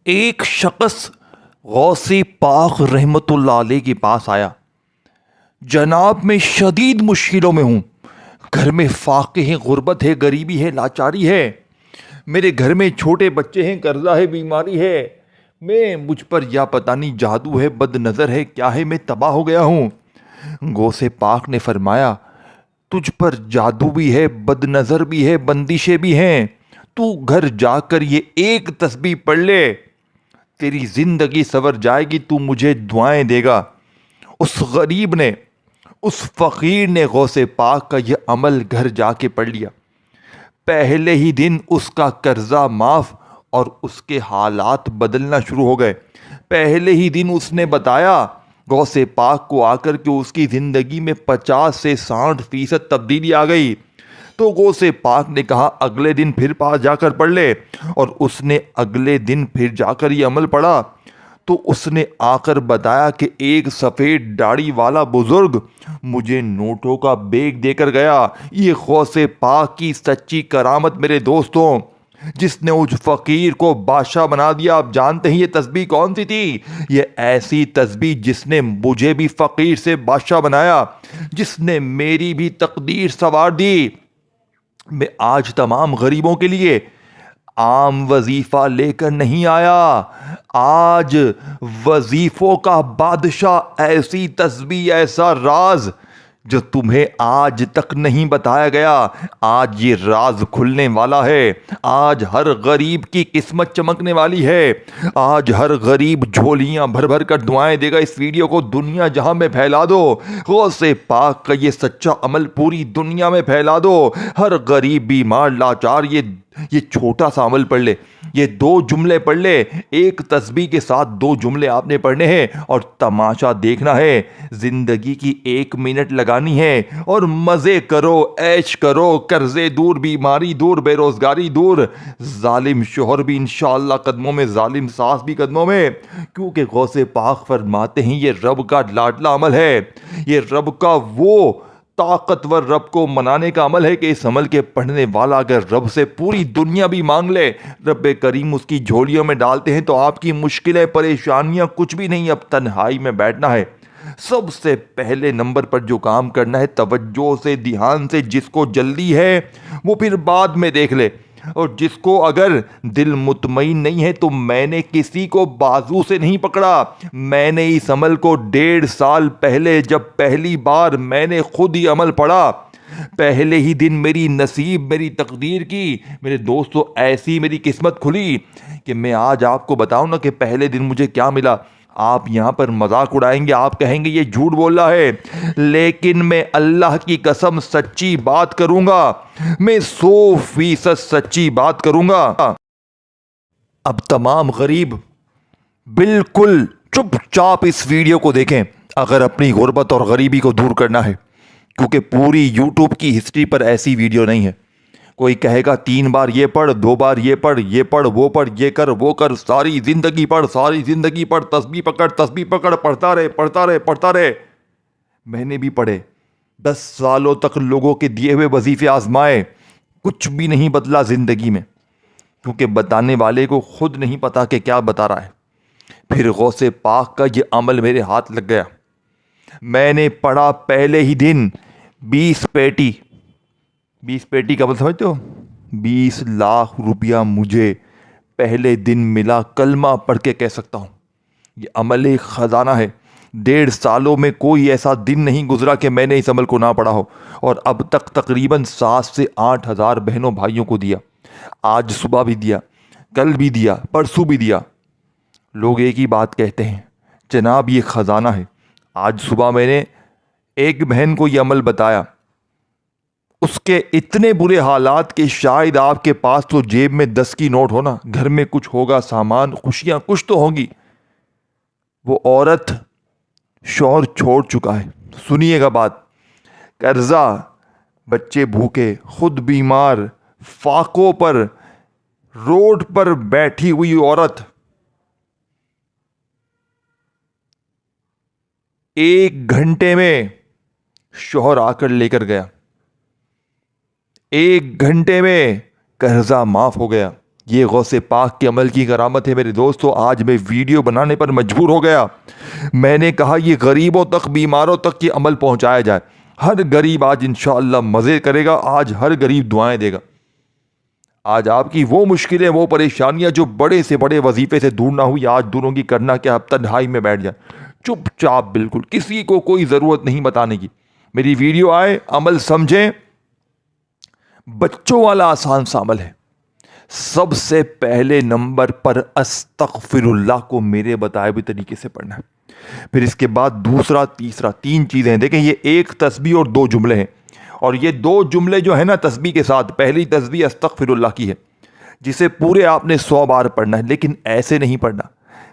ایک شخص غوث پاک رحمت اللہ علیہ کے پاس آیا. جناب میں شدید مشکلوں میں ہوں. گھر میں فاقے ہیں، غربت ہے، غریبی ہے، لاچاری ہے. میرے گھر میں چھوٹے بچے ہیں، قرضہ ہے، بیماری ہے. مجھ پر یا پتہ نہیں جادو ہے، بد نظر ہے، کیا ہے، میں تباہ ہو گیا ہوں. غوث پاک نے فرمایا تجھ پر جادو بھی ہے، بد نظر بھی ہے، بندشیں بھی ہیں. تو گھر جا کر یہ ایک تسبیح پڑھ لے، تیری زندگی سنور جائے گی، تو مجھے دعائیں دے گا. اس غریب نے، اس فقیر نے غوث پاک کا یہ عمل گھر جا کے پڑھ لیا. پہلے ہی دن اس کا قرضہ معاف اور اس کے حالات بدلنا شروع ہو گئے. پہلے ہی دن اس نے بتایا غوث پاک کو آ کر کہ اس کی زندگی میں 50 سے 60% تبدیلی آ گئی. تو غوث پاک نے کہا اگلے دن پھر پاس جا کر پڑھ لے. اور اس نے اگلے دن پھر جا کر یہ عمل پڑھا تو اس نے آ کر بتایا کہ ایک سفید داڑھی والا بزرگ مجھے نوٹوں کا بیگ دے کر گیا. یہ غوث پاک کی سچی کرامت میرے دوستوں، جس نے اس فقیر کو بادشاہ بنا دیا. آپ جانتے ہیں یہ تسبیح کون سی تھی؟ یہ ایسی تسبیح جس نے مجھے بھی فقیر سے بادشاہ بنایا، جس نے میری بھی تقدیر سنوار دی. میں آج تمام غریبوں کے لیے عام وظیفہ لے کر نہیں آیا. آج وظیفوں کا بادشاہ، ایسی تسبیح، ایسا راز جو تمہیں آج تک نہیں بتایا گیا، آج یہ راز کھلنے والا ہے. آج ہر غریب کی قسمت چمکنے والی ہے. آج ہر غریب جھولیاں بھر بھر کر دعائیں دے گا. اس ویڈیو کو دنیا جہاں میں پھیلا دو. غوث پاک کا یہ سچا عمل پوری دنیا میں پھیلا دو. ہر غریب، بیمار، لاچار یہ چھوٹا سا عمل پڑھ لے، یہ 2 جملے پڑھ لے. ایک تسبیح کے ساتھ 2 جملے آپ نے پڑھنے ہیں اور تماشا دیکھنا ہے. زندگی کی 1 منٹ لگانی ہے اور مزے کرو، عیش کرو. قرضے دور، بیماری دور، بے روزگاری دور، ظالم شوہر بھی انشاءاللہ قدموں میں، ظالم ساس بھی قدموں میں. کیونکہ غوث پاک فرماتے ہیں یہ رب کا لاڈلا عمل ہے. یہ رب کا وہ طاقتور رب کو منانے کا عمل ہے کہ اس عمل کے پڑھنے والا اگر رب سے پوری دنیا بھی مانگ لے، رب کریم اس کی جھولیوں میں ڈالتے ہیں. تو آپ کی مشکلیں، پریشانیاں کچھ بھی نہیں. اب تنہائی میں بیٹھنا ہے. سب سے پہلے نمبر پر جو کام کرنا ہے، توجہ سے، دھیان سے. جس کو جلدی ہے وہ پھر بعد میں دیکھ لے، اور جس کو اگر دل مطمئن نہیں ہے تو میں نے کسی کو بازو سے نہیں پکڑا. میں نے اس عمل کو 1.5 سال پہلے، جب پہلی بار میں نے خود ہی عمل پڑھا، پہلے ہی دن میری نصیب، میری تقدیر کی میرے دوستو ایسی میری قسمت کھلی کہ میں آج آپ کو بتاؤں نا کہ پہلے دن مجھے کیا ملا. آپ یہاں پر مذاق اڑائیں گے، آپ کہیں گے یہ جھوٹ بول رہا ہے، لیکن میں اللہ کی قسم سچی بات کروں گا. میں 100% سچی بات کروں گا. اب تمام غریب بالکل چپ چاپ اس ویڈیو کو دیکھیں اگر اپنی غربت اور غریبی کو دور کرنا ہے، کیونکہ پوری یوٹیوب کی ہسٹری پر ایسی ویڈیو نہیں ہے. کوئی کہے گا 3 بار یہ پڑھ، 2 بار یہ پڑھ، یہ پڑھ، وہ پڑھ، یہ کر، وہ کر، ساری زندگی پڑھ، ساری زندگی پڑھ، تسبیح پکڑ، تسبیح پکڑ، پڑھتا رہے، پڑھتا رہے، پڑھتا رہے. میں نے بھی پڑھے. 10 سالوں تک لوگوں کے دیے ہوئے وظیفے آزمائے، کچھ بھی نہیں بدلا زندگی میں، کیونکہ بتانے والے کو خود نہیں پتا کہ کیا بتا رہا ہے. پھر غوث پاک کا یہ عمل میرے ہاتھ لگ گیا. میں نے پڑھا پہلے ہی دن 20 پیٹی. 20 پیٹی کا مطلب سمجھتے ہو؟ 20 لاکھ روپیہ مجھے پہلے دن ملا. کلمہ پڑھ کے کہہ سکتا ہوں یہ عمل ایک خزانہ ہے. 1.5 سالوں میں کوئی ایسا دن نہیں گزرا کہ میں نے اس عمل کو نہ پڑھا ہو. اور اب تک تقریباً 7 سے 8 ہزار بہنوں بھائیوں کو دیا. آج صبح بھی دیا، کل بھی دیا، پرسوں بھی دیا. لوگ ایک ہی بات کہتے ہیں، جناب یہ خزانہ ہے. آج صبح میں نے ایک بہن کو یہ عمل بتایا، اس کے اتنے برے حالات کہ شاید آپ کے پاس تو جیب میں 10 کی نوٹ ہونا، گھر میں کچھ ہوگا، سامان، خوشیاں کچھ تو ہوں گی. وہ عورت شوہر چھوڑ چکا ہے. سنیے گا بات. قرضہ، بچے بھوکے، خود بیمار، فاقوں پر، روڈ پر بیٹھی ہوئی عورت. 1 گھنٹے میں شوہر آ کر لے کر گیا. 1 گھنٹے میں قرضہ معاف ہو گیا. یہ غوث پاک کے عمل کی کرامت ہے میرے دوستو. آج میں ویڈیو بنانے پر مجبور ہو گیا. میں نے کہا یہ غریبوں تک, بیماروں تک یہ عمل پہنچایا جائے. ہر غریب آج انشاءاللہ مزے کرے گا, آج ہر غریب دعائیں دے گا. آج آپ کی وہ مشکلیں, وہ پریشانیاں جو بڑے سے بڑے وظیفے سے دور نہ ہوئی, آج دوروں کی کرنا کیا, اب تنہائی میں بیٹھ جائیں چپ چاپ, بالکل کسی کو کوئی ضرورت نہیں بتانے کی. میری ویڈیو آئے, عمل سمجھیں. بچوں والا آسان سا عمل ہے. سب سے پہلے نمبر پر استغفر اللہ کو میرے بتائے ہوئے طریقے سے پڑھنا ہے. پھر اس کے بعد دوسرا, تیسرا, 3 چیزیں ہیں. دیکھیں یہ ایک تسبیح اور 2 جملے ہیں, اور یہ 2 جملے جو ہے نا تسبیح کے ساتھ, پہلی تسبیح استغفر اللہ کی ہے جسے پورے آپ نے 100 بار پڑھنا ہے, لیکن ایسے نہیں پڑھنا,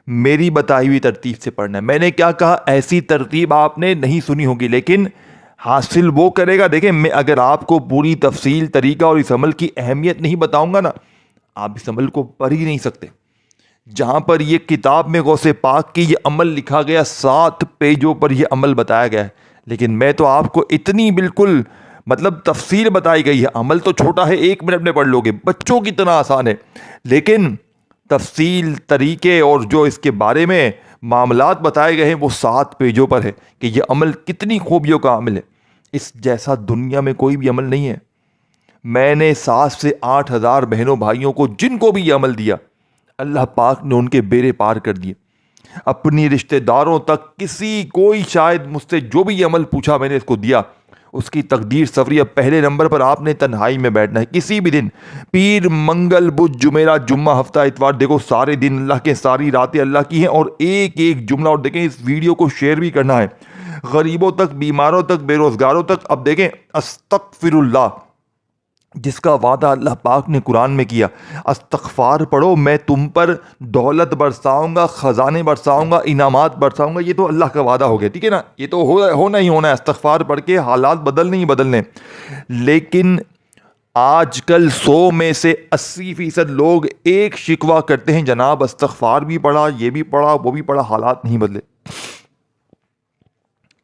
میری بتائی ہوئی ترتیب سے پڑھنا ہے. میں نے کیا کہا, ایسی ترتیب آپ نے نہیں سنی ہوگی, لیکن حاصل وہ کرے گا. دیکھیں میں اگر آپ کو پوری تفصیل, طریقہ اور اس عمل کی اہمیت نہیں بتاؤں گا نا, آپ اس عمل کو پڑھ ہی نہیں سکتے. جہاں پر یہ کتاب میں غوث پاک کی یہ عمل لکھا گیا, 7 پیجوں پر یہ عمل بتایا گیا ہے, لیکن میں تو آپ کو اتنی بالکل مطلب تفصیل بتائی گئی ہے. عمل تو چھوٹا ہے, 1 منٹ میں پڑھ لو گے, بچوں کی طرح آسان ہے, لیکن تفصیل, طریقے اور جو اس کے بارے میں معاملات بتائے گئے ہیں وہ 7 پیجوں پر ہے کہ یہ عمل کتنی خوبیوں کا عمل ہے. اس جیسا دنیا میں کوئی بھی عمل نہیں ہے. میں نے 7 سے 8 ہزار بہنوں بھائیوں کو جن کو بھی یہ عمل دیا, اللہ پاک نے ان کے بیڑے پار کر دیے. اپنی رشتہ داروں تک کوئی شاید مجھ سے جو بھی یہ عمل پوچھا میں نے اس کو دیا, اس کی تقدیر سوری. اب پہلے نمبر پر آپ نے تنہائی میں بیٹھنا ہے کسی بھی دن, پیر, منگل, بدھ, جمعرات, جمعہ, ہفتہ, اتوار. دیکھو سارے دن اللہ کے, ساری راتیں اللہ کی ہیں, اور ایک ایک جملہ. اور دیکھیں اس ویڈیو کو شیئر بھی کرنا ہے غریبوں تک, بیماروں تک, بے روزگاروں تک. اب دیکھیں استغفر اللہ جس کا وعدہ اللہ پاک نے قرآن میں کیا, استغفار پڑھو میں تم پر دولت برساؤں گا, خزانے برساؤں گا, انعامات برساؤں گا. یہ تو اللہ کا وعدہ ہو گیا, ٹھیک ہے نا, یہ تو ہونا ہی ہونا ہے. استغفار پڑھ کے حالات بدلنے ہی بدلنے. لیکن آج کل 100 میں سے 80% لوگ ایک شکوہ کرتے ہیں, جناب استغفار بھی پڑھا, یہ بھی پڑھا, وہ بھی پڑھا, حالات نہیں بدلے.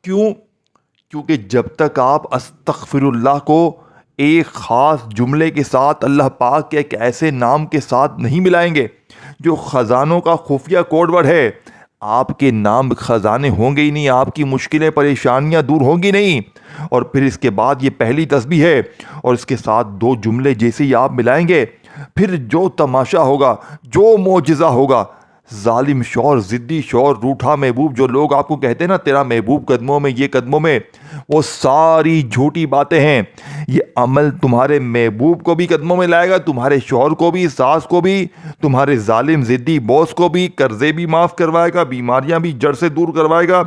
کیوں؟ کیونکہ جب تک آپ استغفر اللہ کو ایک خاص جملے کے ساتھ, اللہ پاک کے ایک ایسے نام کے ساتھ نہیں ملائیں گے جو خزانوں کا خفیہ کوڈ ورڈ ہے, آپ کے نام خزانے ہوں گے ہی نہیں, آپ کی مشکلیں, پریشانیاں دور ہوں گی نہیں. اور پھر اس کے بعد یہ پہلی تسبیح ہے, اور اس کے ساتھ 2 جملے جیسے ہی آپ ملائیں گے, پھر جو تماشا ہوگا, جو معجزہ ہوگا. ظالم شور, ضدی شور, روٹھا محبوب, جو لوگ آپ کو کہتے ہیں نا تیرا محبوب قدموں میں, یہ قدموں میں, وہ ساری جھوٹی باتیں ہیں. یہ عمل تمہارے محبوب کو بھی قدموں میں لائے گا, تمہارے شوہر کو بھی, ساس کو بھی, تمہارے ظالم ضدی باس کو بھی. قرضے بھی معاف کروائے گا, بیماریاں بھی جڑ سے دور کروائے گا,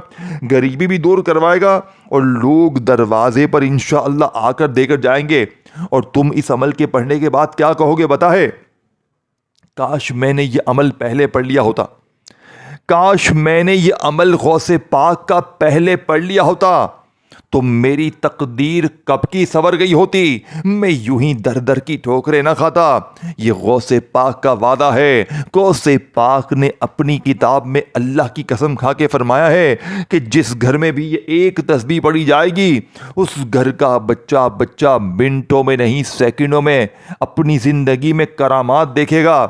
غریبی بھی دور کروائے گا, اور لوگ دروازے پر انشاءاللہ آ کر دے کر جائیں گے. اور تم اس عمل کے پڑھنے کے بعد کیا کہو گے بتا ہے, کاش میں نے یہ عمل پہلے پڑھ لیا ہوتا, کاش میں نے یہ عمل غوث پاک کا پہلے پڑھ لیا ہوتا, تو میری تقدیر کب کی سنور گئی ہوتی, میں یوں ہی در در کی ٹھوکریں نہ کھاتا. یہ غوث پاک کا وعدہ ہے. غوث پاک نے اپنی کتاب میں اللہ کی قسم کھا کے فرمایا ہے کہ جس گھر میں بھی یہ ایک تسبیح پڑھی جائے گی, اس گھر کا بچہ منٹوں میں نہیں سیکنڈوں میں اپنی زندگی میں کرامات دیکھے گا.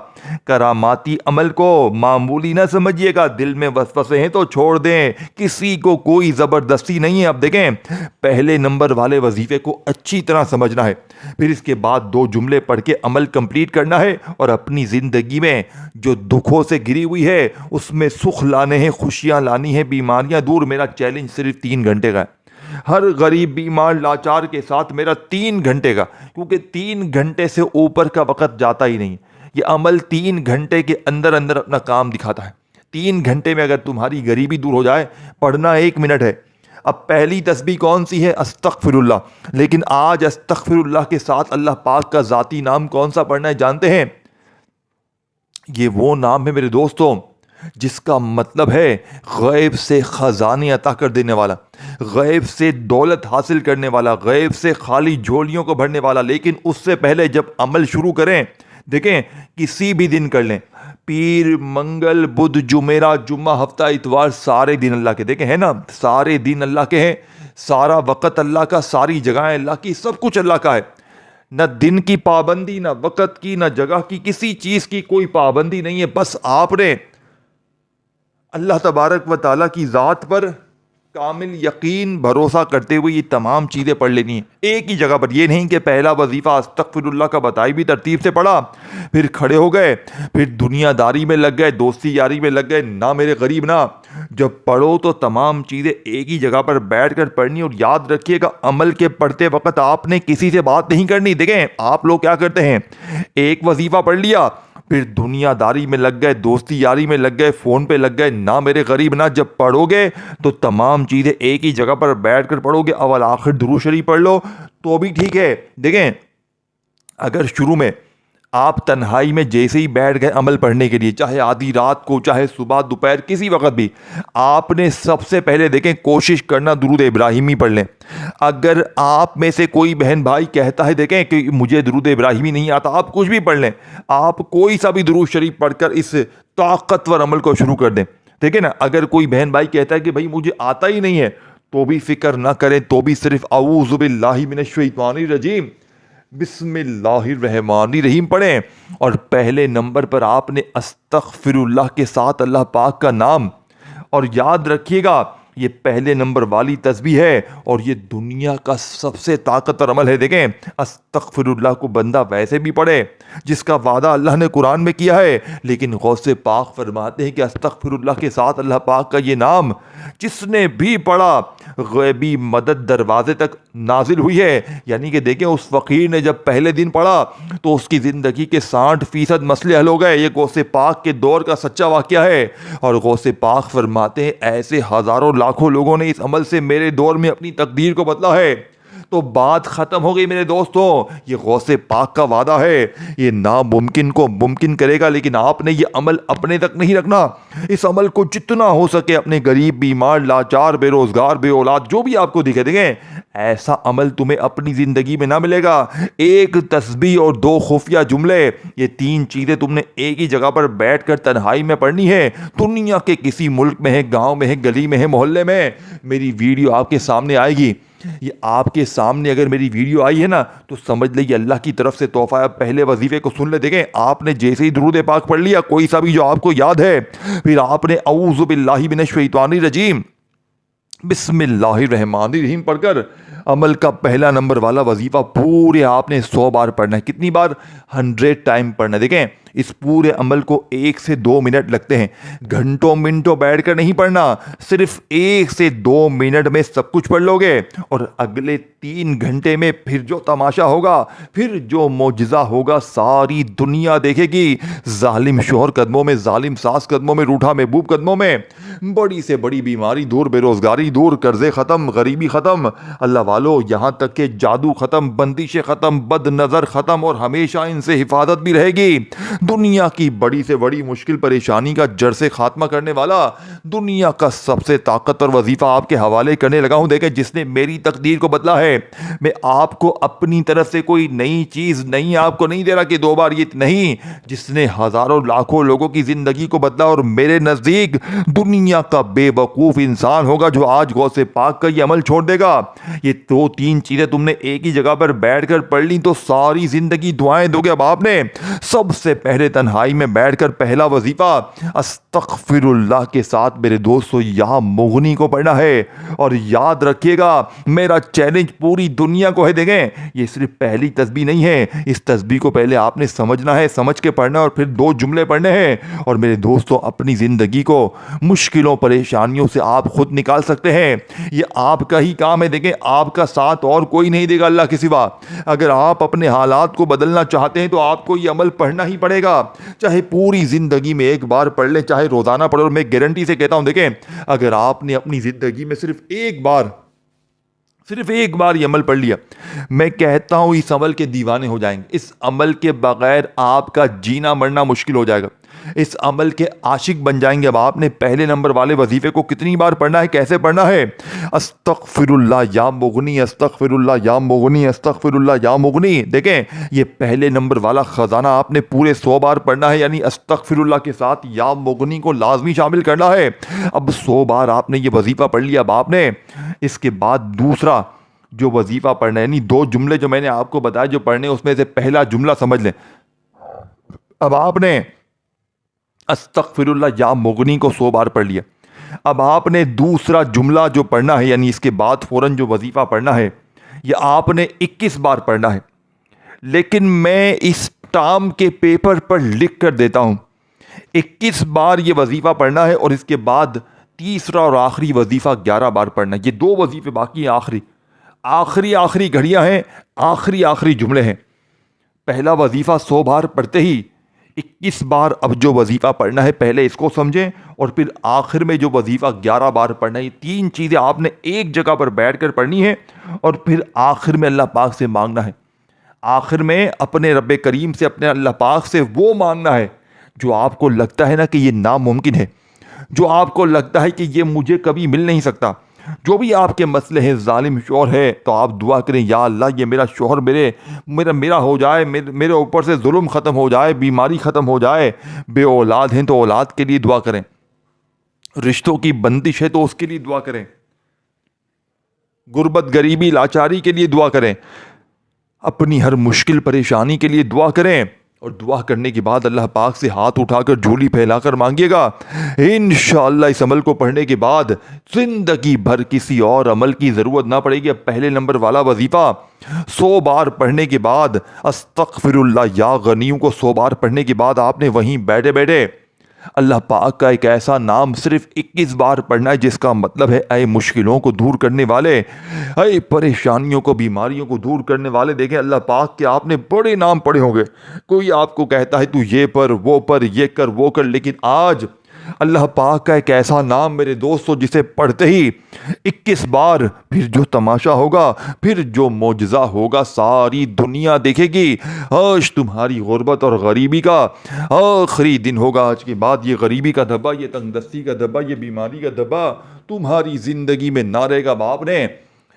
کراماتی عمل کو معمولی نہ سمجھیے گا, دل میں وسوسے ہیں تو چھوڑ دیں, کسی کو کوئی زبردستی نہیں ہے. اب دیکھیں پہلے نمبر والے وظیفے کو اچھی طرح سمجھنا ہے, پھر اس کے بعد 2 جملے پڑھ کے عمل کمپلیٹ کرنا ہے, اور اپنی زندگی میں جو دکھوں سے گری ہوئی ہے اس میں سکھ لانے ہیں, خوشیاں لانی ہیں, بیماریاں دور. میرا چیلنج صرف 3 گھنٹے کا ہے, ہر غریب, بیمار, لاچار کے ساتھ میرا 3 گھنٹے کا, کیونکہ 3 گھنٹے سے اوپر کا وقت جاتا ہی نہیں. یہ عمل 3 گھنٹے کے اندر اپنا کام دکھاتا ہے. 3 گھنٹے میں اگر تمہاری غریبی دور ہو جائے, پڑھنا 1 منٹ ہے. اب پہلی تسبیح کون سی ہے, استغفر اللہ. لیکن آج استغفر اللہ کے ساتھ اللہ پاک کا ذاتی نام کون سا پڑھنا ہے جانتے ہیں؟ یہ وہ نام ہے میرے دوستوں جس کا مطلب ہے غیب سے خزانے عطا کر دینے والا, غیب سے دولت حاصل کرنے والا, غیب سے خالی جھولیوں کو بھرنے والا. لیکن اس سے پہلے جب عمل شروع کریں, دیکھیں کسی بھی دن کر لیں, پیر, منگل, بدھ, جمعرات, جمعہ, ہفتہ, اتوار, سارے دن اللہ کے. دیکھیں ہے نا, سارے دن اللہ کے ہیں, سارا وقت اللہ کا, ساری جگہیں اللہ کی, سب کچھ اللہ کا ہے. نہ دن کی پابندی، نہ وقت کی، نہ جگہ کی، کسی چیز کی کوئی پابندی نہیں ہے. بس آپ نے اللہ تبارک و تعالیٰ کی ذات پر کامل یقین بھروسہ کرتے ہوئے یہ تمام چیزیں پڑھ لینی ہیں ایک ہی جگہ پر. یہ نہیں کہ پہلا وظیفہ استغفر اللہ کا بتائی بھی ترتیب سے پڑھا، پھر کھڑے ہو گئے، پھر دنیا داری میں لگ گئے، دوستی یاری میں لگ گئے، نہ میرے غریب نہ. جب پڑھو تو تمام چیزیں ایک ہی جگہ پر بیٹھ کر پڑھنی. اور یاد رکھیے گا عمل کے پڑھتے وقت آپ نے کسی سے بات نہیں کرنی. دیکھیں آپ لوگ کیا کرتے ہیں، ایک وظیفہ پڑھ لیا، پھر دنیا داری میں لگ گئے، دوستی یاری میں لگ گئے، فون پہ لگ گئے، نہ میرے غریب نہ. جب پڑھو گے تو تمام چیزیں ایک ہی جگہ پر بیٹھ کر پڑھو گے. اول آخر درود شریف پڑھ لو تو بھی ٹھیک ہے. دیکھیں اگر شروع میں آپ تنہائی میں جیسے ہی بیٹھ گئے عمل پڑھنے کے لیے، چاہے آدھی رات کو، چاہے صبح دوپہر کسی وقت بھی، آپ نے سب سے پہلے دیکھیں کوشش کرنا درود ابراہیمی پڑھ لیں. اگر آپ میں سے کوئی بہن بھائی کہتا ہے دیکھیں کہ مجھے درود ابراہیمی نہیں آتا، آپ کچھ بھی پڑھ لیں، آپ کوئی سا بھی درود شریف پڑھ کر اس طاقتور عمل کو شروع کر دیں. ٹھیک ہے نا. اگر کوئی بہن بھائی کہتا ہے کہ بھائی مجھے آتا ہی نہیں ہے، تو بھی فکر نہ کریں، تو بھی صرف اعوذ باللہ من الشیطان الرجیم بسم اللہ الرحمن الرحیم پڑھیں. اور پہلے نمبر پر آپ نے استغفر اللہ کے ساتھ اللہ پاک کا نام. اور یاد رکھیے گا یہ پہلے نمبر والی تسبیح ہے اور یہ دنیا کا سب سے طاقتور عمل ہے. دیکھیں استغفر اللہ کو بندہ ویسے بھی پڑھے جس کا وعدہ اللہ نے قرآن میں کیا ہے، لیکن غوث پاک فرماتے ہیں کہ استغفر اللہ کے ساتھ اللہ پاک کا یہ نام جس نے بھی پڑھا غیبی مدد دروازے تک نازل ہوئی ہے. یعنی کہ دیکھیں اس فقیر نے جب پہلے دن پڑھا تو اس کی زندگی کے 60% مسئلے حل ہو گئے. یہ غوث پاک کے دور کا سچا واقعہ ہے. اور غوث پاک فرماتے ہیں ایسے ہزاروں لاکھوں لوگوں نے اس عمل سے میرے دور میں اپنی تقدیر کو بدلا ہے. تو بات ختم ہو گئی میرے دوستوں. یہ غوث پاک کا وعدہ ہے، یہ ناممکن کو ممکن کرے گا. لیکن آپ نے یہ عمل اپنے تک نہیں رکھنا. اس عمل کو جتنا ہو سکے اپنے غریب، بیمار، لاچار، بے روزگار، بے اولاد جو بھی آپ کو دکھے، دیکھیں ایسا عمل تمہیں اپنی زندگی میں نہ ملے گا. ایک تسبیح اور 2 خفیہ جملے، یہ 3 چیزیں تم نے ایک ہی جگہ پر بیٹھ کر تنہائی میں پڑھنی ہے. دنیا کے کسی ملک میں ہے، گاؤں میں ہے، گلی میں ہے، محلے میں، میری ویڈیو آپ کے سامنے آئے گی. یہ آپ کے سامنے اگر میری ویڈیو آئی ہے نا تو سمجھ لیں یہ اللہ کی طرف سے تحفہ ہے. پہلے وظیفے کو سن لے. دیکھیں آپ نے جیسے ہی درود پاک پڑھ لیا کوئی سا بھی جو آپ کو یاد ہے، پھر آپ نے اعوذ باللہ من الشیطان الرجیم بسم اللہ الرحمن الرحیم پڑھ کر عمل کا پہلا نمبر والا وظیفہ پورے آپ نے 100 بار پڑھنا ہے. کتنی بار؟ 100 ٹائم پڑھنا ہے. دیکھیں اس پورے عمل کو 1 سے 2 منٹ لگتے ہیں. گھنٹوں منٹوں بیٹھ کر نہیں پڑھنا، صرف 1 سے 2 منٹ میں سب کچھ پڑھ لو گے. اور اگلے 3 گھنٹے میں پھر جو تماشا ہوگا، پھر جو معجزہ ہوگا ساری دنیا دیکھے گی. ظالم شوہر قدموں میں، ظالم ساس قدموں میں، روٹھا محبوب قدموں میں، بڑی سے بڑی بیماری دور، بے روزگاری دور، قرضے ختم، غریبی ختم، اللہ والو یہاں تک کہ جادو ختم، بندشیں ختم، بد نظر ختم، اور ہمیشہ ان سے حفاظت بھی رہے گی. دنیا کی بڑی سے بڑی مشکل پریشانی کا جڑ سے خاتمہ کرنے والا دنیا کا سب سے طاقتور وظیفہ آپ کے حوالے کرنے لگا ہوں. دیکھیں جس نے میری تقدیر کو بدلا ہے، میں آپ کو اپنی طرف سے کوئی نئی چیز نہیں آپ کو نہیں دے رہا کہ 2 بار یہ نہیں. جس نے ہزاروں لاکھوں لوگوں کی زندگی کو بدلا. اور میرے نزدیک دنیا کا بے وقوف انسان ہوگا جو آج غوث پاک کا یہ عمل چھوڑ دے گا. یہ 2-3 چیزیں تم نے ایک ہی جگہ پر بیٹھ کر پڑھ لی تو ساری زندگی دعائیں دو گے. اب آپ نے سب سے پہلے تنہائی میں بیٹھ کر پہلا وظیفہ استغفر اللہ کے ساتھ میرے دوستو یا مغنی کو پڑھنا ہے. اور یاد رکھیے گا میرا چیلنج پوری دنیا کو ہے. دیکھیں یہ صرف پہلی تسبیح نہیں ہے، اس تسبیح کو پہلے آپ نے سمجھنا ہے، سمجھ کے پڑھنا ہے، اور پھر 2 جملے پڑھنے ہیں. اور میرے دوستو اپنی زندگی کو مشکلوں پریشانیوں سے آپ خود نکال سکتے ہیں. یہ آپ کا ہی کام ہے. دیکھیں آپ کا ساتھ اور کوئی نہیں دے گا اللہ کے سوا. اگر آپ اپنے حالات کو بدلنا چاہتے ہیں تو آپ کو یہ عمل پڑھنا ہی پڑے گا. چاہے پوری زندگی میں ایک بار پڑھ لیں، چاہے روزانہ پڑھو. میں گارنٹی سے کہتا ہوں دیکھیں اگر آپ نے اپنی زندگی میں صرف ایک بار یہ عمل پڑھ لیا، میں کہتا ہوں اس عمل کے دیوانے ہو جائیں گے. اس عمل کے بغیر آپ کا جینا مرنا مشکل ہو جائے گا. اس عمل کے عاشق بن جائیں گے. اب آپ نے پہلے نمبر والے وظیفے کو کتنی بار پڑھنا ہے، کیسے پڑھنا ہے؟ استغفر اللہ یا مغنی، استغفر اللہ یا مغنی، استغفر اللہ یا مغنی. دیکھیں یہ پہلے نمبر والا خزانہ آپ نے پورے 100 بار پڑھنا ہے. یعنی استغفر اللہ کے ساتھ یا مغنی کو لازمی شامل کرنا ہے. اب 100 بار آپ نے یہ وظیفہ پڑھ لیا. اب آپ نے اس کے بعد جو وظیفہ پڑھنا ہے، یعنی 2 جملے جو میں نے آپ کو بتایا جو پڑھنے، اس میں سے پہلا جملہ سمجھ لیں. اب آپ نے استغفر اللہ یا مغنی کو 100 بار پڑھ لیا. اب آپ نے دوسرا جملہ جو پڑھنا ہے، یعنی اس کے بعد فوراً جو وظیفہ پڑھنا ہے، یہ آپ نے 21 بار پڑھنا ہے. لیکن میں اس ٹرم کے پیپر پر لکھ کر دیتا ہوں 21 بار یہ وظیفہ پڑھنا ہے، اور اس کے بعد تیسرا اور آخری وظیفہ 11 بار پڑھنا ہے. یہ 2 وظیفے باقی ہیں، آخری گھڑیاں ہیں، آخری جملے ہیں. پہلا وظیفہ 100 بار پڑھتے ہی 21 بار اب جو وظیفہ پڑھنا ہے پہلے اس کو سمجھیں، اور پھر آخر میں جو وظیفہ 11 بار پڑھنا ہے. یہ 3 چیزیں آپ نے ایک جگہ پر بیٹھ کر پڑھنی ہے، اور پھر آخر میں اللہ پاک سے مانگنا ہے. آخر میں اپنے رب کریم سے، اپنے اللہ پاک سے وہ مانگنا ہے جو آپ کو لگتا ہے نا کہ یہ ناممکن ہے، جو آپ کو لگتا ہے کہ یہ مجھے کبھی مل نہیں سکتا. جو بھی آپ کے مسئلے ہیں، ظالم شوہر ہے تو آپ دعا کریں یا اللہ یہ میرا شوہر میرا ہو جائے، میرے اوپر سے ظلم ختم ہو جائے، بیماری ختم ہو جائے. بے اولاد ہیں تو اولاد کے لیے دعا کریں، رشتوں کی بندش ہے تو اس کے لیے دعا کریں، غربت غریبی لاچاری کے لیے دعا کریں، اپنی ہر مشکل پریشانی کے لیے دعا کریں. اور دعا کرنے کے بعد اللہ پاک سے ہاتھ اٹھا کر جھولی پھیلا کر مانگیے گا. انشاءاللہ اس عمل کو پڑھنے کے بعد زندگی بھر کسی اور عمل کی ضرورت نہ پڑے گی. اب پہلے نمبر والا وظیفہ 100 بار پڑھنے کے بعد، استغفر اللہ یا غنیوں کو 100 بار پڑھنے کے بعد آپ نے وہیں بیٹھے بیٹھے اللہ پاک کا ایک ایسا نام صرف 21 بار پڑھنا ہے جس کا مطلب ہے اے مشکلوں کو دور کرنے والے، اے پریشانیوں کو، بیماریوں کو دور کرنے والے. دیکھیں اللہ پاک کے آپ نے بڑے نام پڑھے ہوں گے. کوئی آپ کو کہتا ہے تو یہ پر، وہ پر، یہ کر، وہ کر، لیکن آج اللہ پاک کا ایک ایسا نام میرے دوستو جسے پڑھتے ہی 21 بار پھر جو تماشا ہوگا، پھر جو معجزہ ہوگا ساری دنیا دیکھے گی. آج تمہاری غربت اور غریبی کا آخری دن ہوگا. آج کے بعد یہ غریبی کا دھبا، یہ تنگ دستی کا دھبا، یہ بیماری کا دھبا تمہاری زندگی میں نہ رہے گا. باپ نے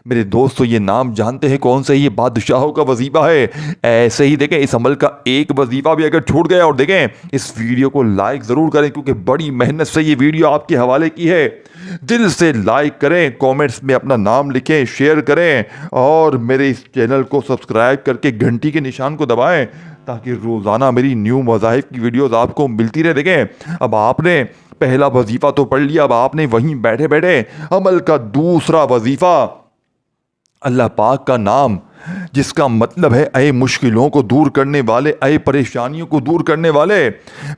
میرے دوستو یہ نام جانتے ہیں کون سا؟ یہ بادشاہوں کا وظیفہ ہے. ایسے ہی دیکھیں اس عمل کا ایک وظیفہ بھی اگر چھوٹ گیا، اور دیکھیں اس ویڈیو کو لائک ضرور کریں کیونکہ بڑی محنت سے یہ ویڈیو آپ کے حوالے کی ہے. دل سے لائک کریں، کومنٹس میں اپنا نام لکھیں، شیئر کریں، اور میرے اس چینل کو سبسکرائب کر کے گھنٹی کے نشان کو دبائیں تاکہ روزانہ میری نیو مذاہب کی ویڈیوز آپ کو ملتی رہے. دیکھیں اب آپ نے پہلا وظیفہ تو پڑھ لیا، اب آپ نے وہیں بیٹھے بیٹھے عمل کا دوسرا وظیفہ، اللہ پاک کا نام جس کا مطلب ہے اے مشکلوں کو دور کرنے والے، اے پریشانیوں کو دور کرنے والے.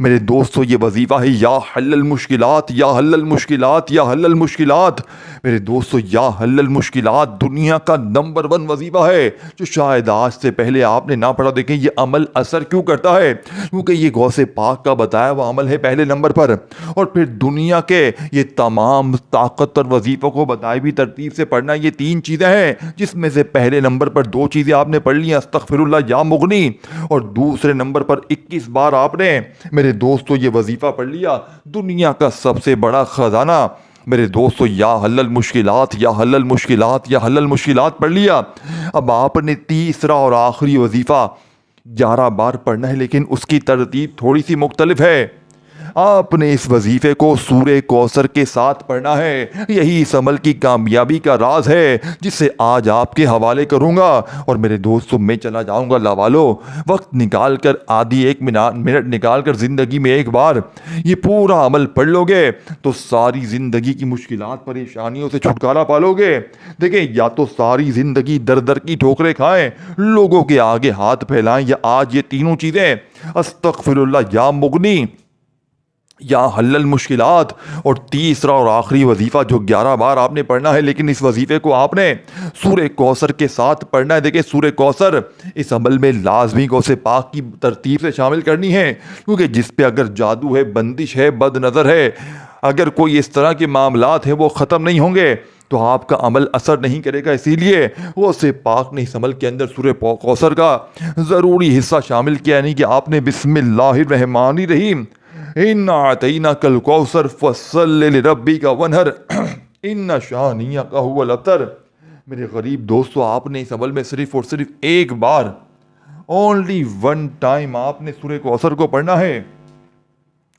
میرے دوستو یہ وظیفہ ہے یا حل المشکلات، یا حل المشکلات، یا حل المشکلات. میرے دوستو یا حل المشکلات دنیا کا نمبر 1 وظیفہ ہے جو شاید آج سے پہلے آپ نے نہ پڑھا. دیکھیں یہ عمل اثر کیوں کرتا ہے؟ کیونکہ یہ غوث پاک کا بتایا وہ عمل ہے پہلے نمبر پر، اور پھر دنیا کے یہ تمام طاقتور وظیفوں کو بتائی بھی ترتیب سے پڑھنا. یہ 3 چیزیں ہیں جس میں سے پہلے نمبر پر 2 چیزیں آپ نے پڑھ لی ہیں، استغفر اللہ یا مغنی، اور دوسرے نمبر پر 21 بار آپ نے میرے دوستو یہ وظیفہ پڑھ لیا، دنیا کا سب سے بڑا خزانہ. میرے دوستو یا حل المشکلات، یا حل المشکلات، یا حل المشکلات پڑھ لیا. اب آپ نے تیسرا اور آخری وظیفہ 11 بار پڑھنا ہے، لیکن اس کی ترتیب تھوڑی سی مختلف ہے. آپ نے اس وظیفے کو سورہ کوثر کے ساتھ پڑھنا ہے. یہی اس عمل کی کامیابی کا راز ہے جسے آج آپ کے حوالے کروں گا. اور میرے دوستو میں چلا جاؤں گا لاوالو، وقت نکال کر آدھی 1 منٹ نکال کر زندگی میں ایک بار یہ پورا عمل پڑھ لو گے تو ساری زندگی کی مشکلات پریشانیوں سے چھٹکارا پالو گے. دیکھیں یا تو ساری زندگی در در کی ٹھوکریں کھائیں، لوگوں کے آگے ہاتھ پھیلائیں، یا آج یہ تینوں چیزیں استغفر اللہ یا مغنی، یا حل المشکلات، اور تیسرا اور آخری وظیفہ جو 11 بار آپ نے پڑھنا ہے، لیکن اس وظیفے کو آپ نے سورہ کوثر کے ساتھ پڑھنا ہے. دیکھیں سورہ کوثر اس عمل میں لازمی غوث پاک کی ترتیب سے شامل کرنی ہے، کیونکہ جس پہ اگر جادو ہے، بندش ہے، بد نظر ہے، اگر کوئی اس طرح کے معاملات ہیں وہ ختم نہیں ہوں گے تو آپ کا عمل اثر نہیں کرے گا. اسی لیے غوث پاک نے اس عمل کے اندر سورہ کوثر کا ضروری حصہ شامل کیا، یعنی کہ آپ نے بسم اللہ الرحمن الرحیم اِنَّا أَعْطَيْنَاكَ الْكَوْثَرَ فَصَلِّ لِرَبِّكَ وَانْحَرْ إِنَّ شَانِئَكَ هُوَ الْأَبْتَرُ. میرے غریب دوستو آپ نے اس عمل میں صرف اور صرف ایک بار، only one time آپ نے سورہ کوثر کو پڑھنا ہے،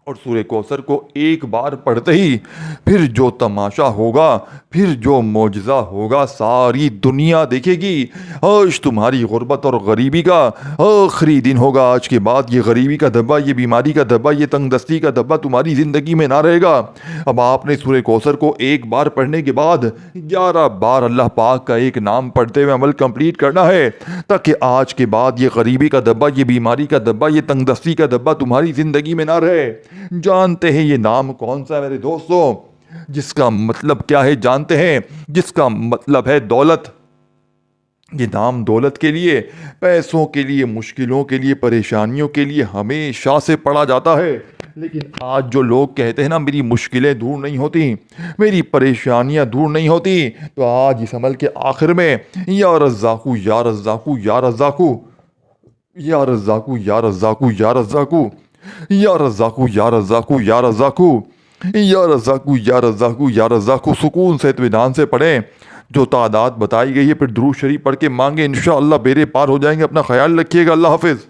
اور سورہ کوثر کو ایک بار پڑھتے ہی پھر جو تماشا ہوگا، پھر جو معجزہ ہوگا، ساری دنیا دیکھے گی۔ آج تمہاری غربت اور غریبی کا آخری دن ہوگا۔ آج کے بعد یہ غریبی کا دھبا، یہ بیماری کا دھبا، یہ تنگ دستی کا دھبا تمہاری زندگی میں نہ رہے گا۔ اب آپ نے سورہ کوثر کو ایک بار پڑھنے کے بعد 11 بار اللہ پاک کا ایک نام پڑھتے ہوئے عمل کمپلیٹ کرنا ہے، تاکہ آج کے بعد یہ غریبی کا دھبا، یہ بیماری کا دھبا، یہ تنگ دستی کا دھبا تمہاری زندگی میں نہ رہے۔ جانتے ہیں یہ نام کون سا ہے میرے دوستوں؟ جس کا مطلب کیا ہے جانتے ہیں؟ جس کا مطلب ہے دولت۔ یہ نام دولت کے لیے، پیسوں کے لیے، مشکلوں کے لیے، پریشانیوں کے لیے ہمیشہ سے پڑھا جاتا ہے۔ لیکن آج جو لوگ کہتے ہیں نا میری مشکلیں دور نہیں ہوتی، میری پریشانیاں دور نہیں ہوتی، تو آج اس عمل کے آخر میں یا رزاقو یا رزاقو یا رزاقو یا رزاقو یا رزاقو یا رزاقو یا رزاقو یا رزاقو یا رزاقو یا رزاقو یا رزاقو یا رزاقو سکون سے اطمینان سے پڑھیں جو تعداد بتائی گئی ہے، پھر درود شریف پڑھ کے مانگیں، انشاءاللہ بیڑے پار ہو جائیں گے۔ اپنا خیال رکھیے گا، اللہ حافظ۔